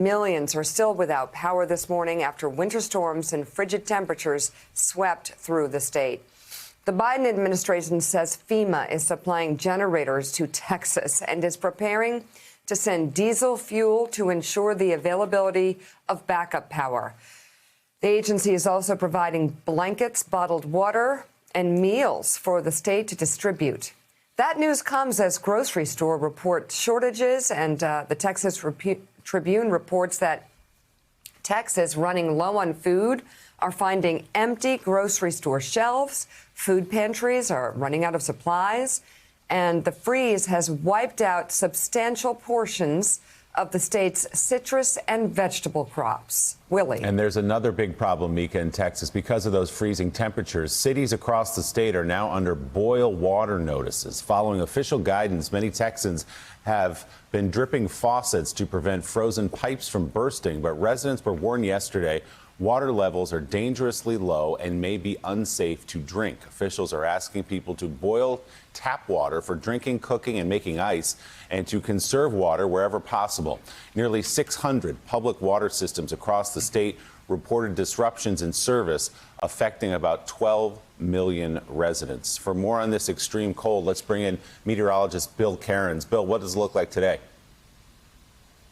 Millions are still without power this morning after winter storms and frigid temperatures swept through the state. The Biden administration says FEMA is supplying generators to Texas and is preparing to send diesel fuel to ensure the availability of backup power. The agency is also providing blankets, bottled water, and meals for the state to distribute. That news comes as grocery store report shortages, and the Texas Tribune reports that Texas, running low on food, are finding empty grocery store shelves. Food pantries are running out of supplies, and the freeze has wiped out substantial portions of the state's citrus and vegetable crops. Willie. And there's another big problem, Mika, in Texas. Because of those freezing temperatures, cities across the state are now under boil water notices. Following official guidance, many Texans have been dripping faucets to prevent frozen pipes from bursting. But residents were warned yesterday water levels are dangerously low and may be unsafe to drink. Officials are asking people to boil tap water for drinking, cooking, and making ice, and to conserve water wherever possible. Nearly 600 public water systems across the state reported disruptions in service, affecting about 12 million residents. For more on this extreme cold, let's bring in meteorologist Bill Cairns. Bill, what does it look like today?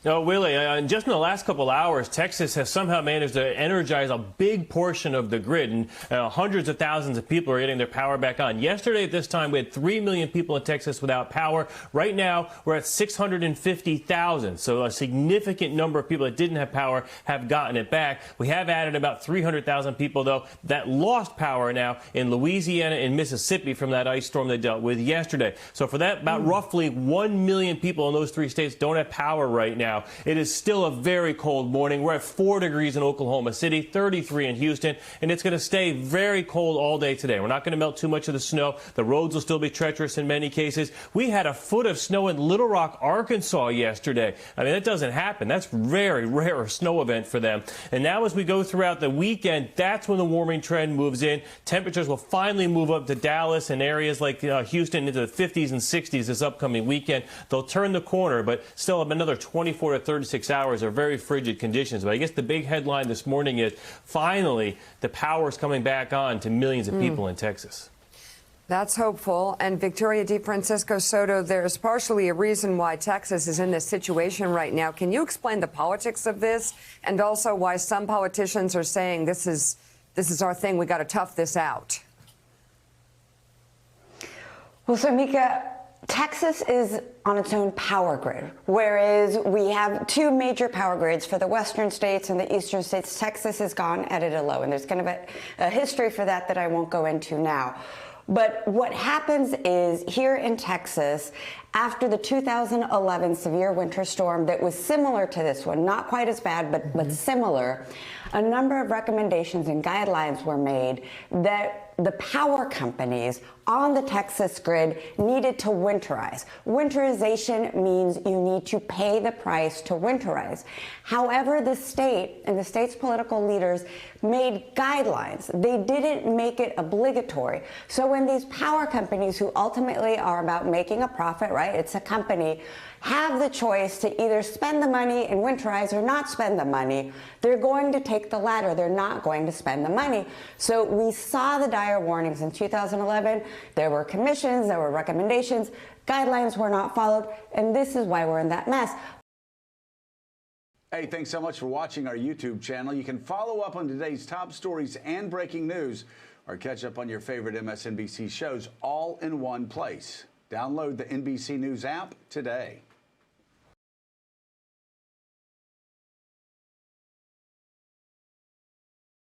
No, Willie, just in the last couple hours, Texas has somehow managed to energize a big portion of the grid, and hundreds of thousands of people are getting their power back on. Yesterday at this time, we had 3 million people in Texas without power. Right now, we're at 650,000. So a significant number of people that didn't have power have gotten it back. We have added about 300,000 people, though, that lost power now in Louisiana and Mississippi from that ice storm they dealt with yesterday. So for that, about roughly 1 million people in those three states don't have power right now. It is still a very cold morning. We're at 4 degrees in Oklahoma City, 33 in Houston, and it's going to stay very cold all day today. We're not going to melt too much of the snow. The roads will still be treacherous in many cases. We had a foot of snow in Little Rock, Arkansas yesterday. I mean, that doesn't happen. That's very rare a snow event for them. And now as we go throughout the weekend, that's when the warming trend moves in. Temperatures will finally move up to Dallas and areas like Houston into the 50s and 60s this upcoming weekend. They'll turn the corner, but still have another 24 to 36 hours are very frigid conditions. But I guess the big headline this morning is finally the power is coming back on to millions of people in Texas. That's hopeful. And Victoria DeFrancisco Soto, there's partially a reason why Texas is in this situation right now. Can you explain the politics of this, and also why some politicians are saying this is our thing, we got to tough this out? Well, so Mika, Texas is on its own power grid, whereas we have 2 major power grids for the western states and the eastern states. Texas has gone at it alone, and there's kind of a history for that I won't go into now. But what happens is here in Texas, after the 2011 severe winter storm that was similar to this one, not quite as bad, but similar, a number of recommendations and guidelines were made that the power companies on the Texas grid needed to winterize. Winterization means you need to pay the price to winterize. However, the state and the state's political leaders made guidelines. They didn't make it obligatory. So when these power companies, who ultimately are about making a profit, right? It's a company, have the choice to either spend the money and winterize or not spend the money, they're going to take the latter. They're not going to spend the money. So we saw the dire warnings in 2011. There were commissions, there were recommendations, guidelines were not followed, and this is why we're in that mess. Hey, thanks so much for watching our YouTube channel. You can follow up on today's top stories and breaking news, or catch up on your favorite MSNBC shows all in one place. Download the NBC News app today.